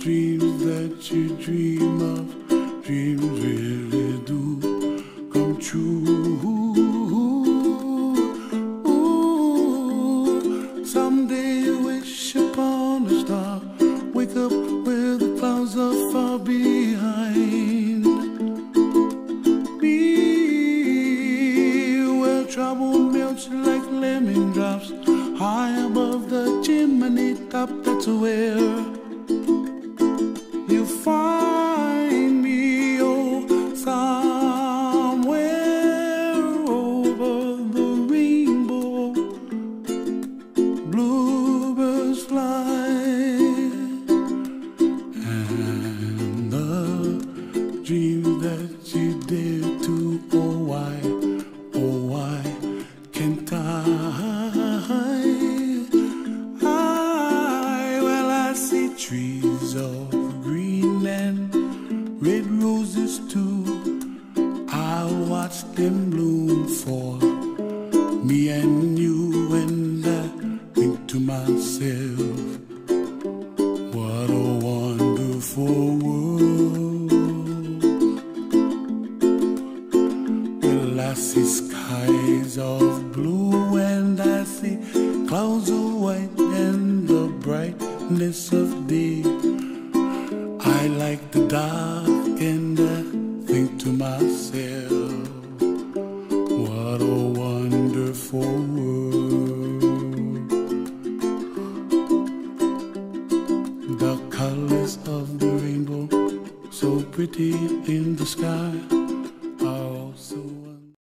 dreams that you dream of, dreams really do come true. Someday you wish upon a star, wake up where the clouds are far behind me, where trouble melts like lemon drops high above the chimney top. That's where you find me, oh, somewhere over the rainbow. Bluebirds fly, and the dreams that you dare to, oh why can't I? Well, I see trees of green and red roses too. I watch them bloom for me and you, and I think to myself, what a wonderful world. Well, I see skies of blue and I see clouds of white and the brightness of day. I like the dark and I think to myself, what a wonderful world. The colors of the rainbow, so pretty in the sky.